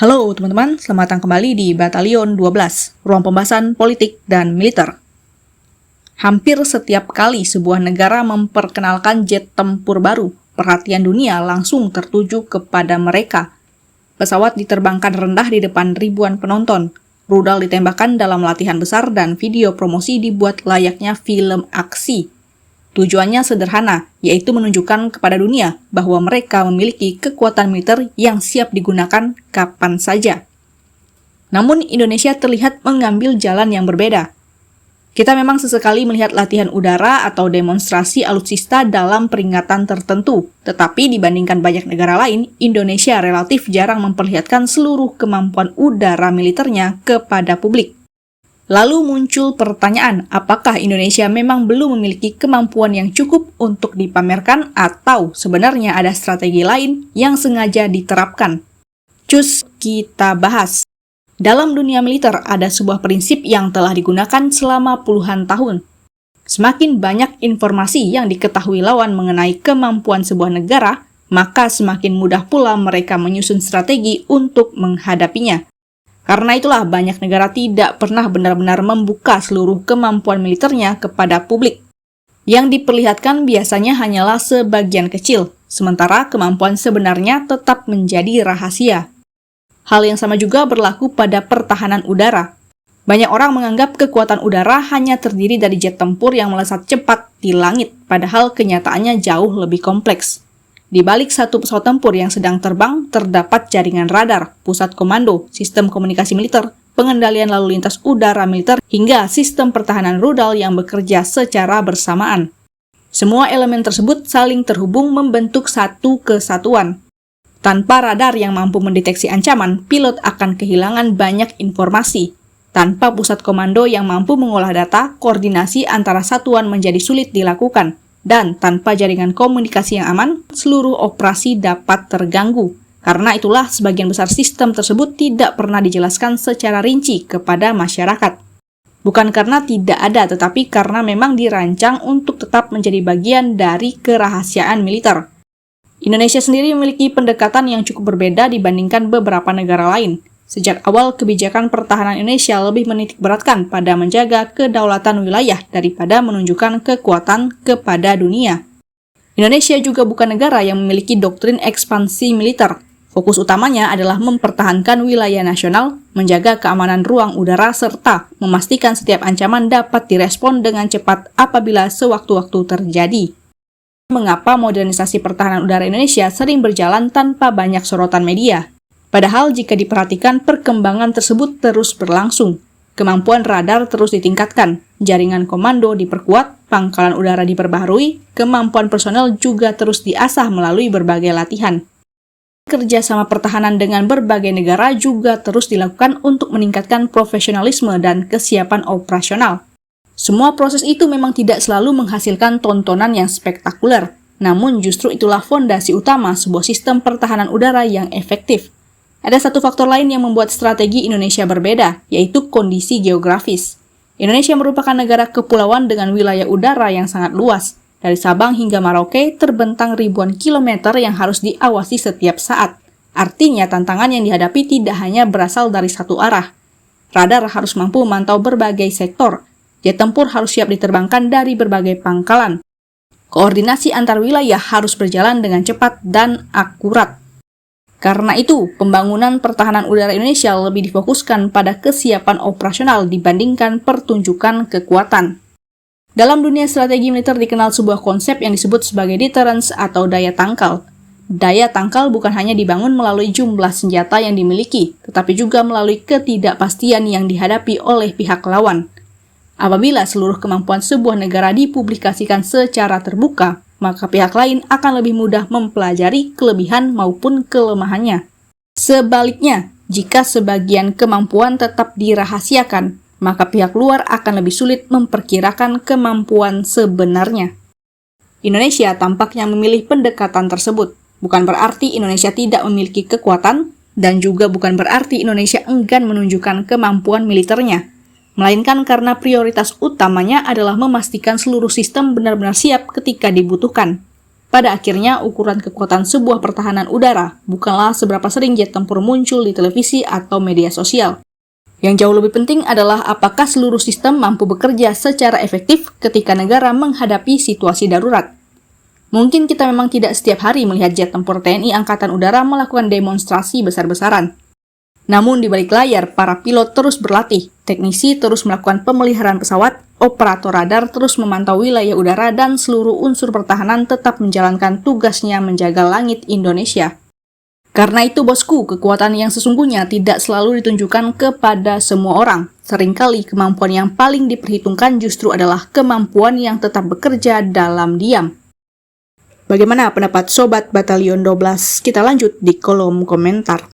Halo teman-teman, selamat datang kembali di Batalion 12, ruang pembahasan politik dan militer. Hampir setiap kali sebuah negara memperkenalkan jet tempur baru, perhatian dunia langsung tertuju kepada mereka. Pesawat diterbangkan rendah di depan ribuan penonton, rudal ditembakkan dalam latihan besar dan video promosi dibuat layaknya film aksi. Tujuannya sederhana, yaitu menunjukkan kepada dunia bahwa mereka memiliki kekuatan militer yang siap digunakan kapan saja. Namun Indonesia terlihat mengambil jalan yang berbeda. Kita memang sesekali melihat latihan udara atau demonstrasi alutsista dalam peringatan tertentu, tetapi dibandingkan banyak negara lain, Indonesia relatif jarang memperlihatkan seluruh kemampuan udara militernya kepada publik. Lalu muncul pertanyaan, apakah Indonesia memang belum memiliki kemampuan yang cukup untuk dipamerkan atau sebenarnya ada strategi lain yang sengaja diterapkan? Cus, kita bahas. Dalam dunia militer ada sebuah prinsip yang telah digunakan selama puluhan tahun. Semakin banyak informasi yang diketahui lawan mengenai kemampuan sebuah negara, maka semakin mudah pula mereka menyusun strategi untuk menghadapinya. Karena itulah banyak negara tidak pernah benar-benar membuka seluruh kemampuan militernya kepada publik. Yang diperlihatkan biasanya hanyalah sebagian kecil, sementara kemampuan sebenarnya tetap menjadi rahasia. Hal yang sama juga berlaku pada pertahanan udara. Banyak orang menganggap kekuatan udara hanya terdiri dari jet tempur yang melesat cepat di langit, padahal kenyataannya jauh lebih kompleks. Di balik satu pesawat tempur yang sedang terbang, terdapat jaringan radar, pusat komando, sistem komunikasi militer, pengendalian lalu lintas udara militer, hingga sistem pertahanan rudal yang bekerja secara bersamaan. Semua elemen tersebut saling terhubung membentuk satu kesatuan. Tanpa radar yang mampu mendeteksi ancaman, pilot akan kehilangan banyak informasi. Tanpa pusat komando yang mampu mengolah data, koordinasi antara satuan menjadi sulit dilakukan. Dan tanpa jaringan komunikasi yang aman, seluruh operasi dapat terganggu. Karena itulah sebagian besar sistem tersebut tidak pernah dijelaskan secara rinci kepada masyarakat. Bukan karena tidak ada, tetapi karena memang dirancang untuk tetap menjadi bagian dari kerahasiaan militer. Indonesia sendiri memiliki pendekatan yang cukup berbeda dibandingkan beberapa negara lain. Sejak awal, kebijakan pertahanan Indonesia lebih menitikberatkan pada menjaga kedaulatan wilayah daripada menunjukkan kekuatan kepada dunia. Indonesia juga bukan negara yang memiliki doktrin ekspansi militer. Fokus utamanya adalah mempertahankan wilayah nasional, menjaga keamanan ruang udara, serta memastikan setiap ancaman dapat direspon dengan cepat apabila sewaktu-waktu terjadi. Mengapa modernisasi pertahanan udara Indonesia sering berjalan tanpa banyak sorotan media? Padahal jika diperhatikan, perkembangan tersebut terus berlangsung. Kemampuan radar terus ditingkatkan, jaringan komando diperkuat, pangkalan udara diperbaharui, kemampuan personel juga terus diasah melalui berbagai latihan. Kerjasama pertahanan dengan berbagai negara juga terus dilakukan untuk meningkatkan profesionalisme dan kesiapan operasional. Semua proses itu memang tidak selalu menghasilkan tontonan yang spektakuler, namun justru itulah fondasi utama sebuah sistem pertahanan udara yang efektif. Ada satu faktor lain yang membuat strategi Indonesia berbeda, yaitu kondisi geografis. Indonesia merupakan negara kepulauan dengan wilayah udara yang sangat luas. Dari Sabang hingga Merauke terbentang ribuan kilometer yang harus diawasi setiap saat. Artinya tantangan yang dihadapi tidak hanya berasal dari satu arah. Radar harus mampu memantau berbagai sektor. Jet tempur harus siap diterbangkan dari berbagai pangkalan. Koordinasi antar wilayah harus berjalan dengan cepat dan akurat. Karena itu, pembangunan pertahanan udara Indonesia lebih difokuskan pada kesiapan operasional dibandingkan pertunjukan kekuatan. Dalam dunia strategi militer dikenal sebuah konsep yang disebut sebagai deterrence atau daya tangkal. Daya tangkal bukan hanya dibangun melalui jumlah senjata yang dimiliki, tetapi juga melalui ketidakpastian yang dihadapi oleh pihak lawan. Apabila seluruh kemampuan sebuah negara dipublikasikan secara terbuka, maka pihak lain akan lebih mudah mempelajari kelebihan maupun kelemahannya. Sebaliknya, jika sebagian kemampuan tetap dirahasiakan, maka pihak luar akan lebih sulit memperkirakan kemampuan sebenarnya. Indonesia tampaknya memilih pendekatan tersebut. Bukan berarti Indonesia tidak memiliki kekuatan, dan juga bukan berarti Indonesia enggan menunjukkan kemampuan militernya. Melainkan karena prioritas utamanya adalah memastikan seluruh sistem benar-benar siap ketika dibutuhkan. Pada akhirnya, ukuran kekuatan sebuah pertahanan udara bukanlah seberapa sering jet tempur muncul di televisi atau media sosial. Yang jauh lebih penting adalah apakah seluruh sistem mampu bekerja secara efektif ketika negara menghadapi situasi darurat. Mungkin kita memang tidak setiap hari melihat jet tempur TNI Angkatan Udara melakukan demonstrasi besar-besaran. Namun di balik layar, para pilot terus berlatih, teknisi terus melakukan pemeliharaan pesawat, operator radar terus memantau wilayah udara, dan seluruh unsur pertahanan tetap menjalankan tugasnya menjaga langit Indonesia. Karena itu bosku, kekuatan yang sesungguhnya tidak selalu ditunjukkan kepada semua orang. Seringkali kemampuan yang paling diperhitungkan justru adalah kemampuan yang tetap bekerja dalam diam. Bagaimana pendapat Sobat Batalion 12? Kita lanjut di kolom komentar.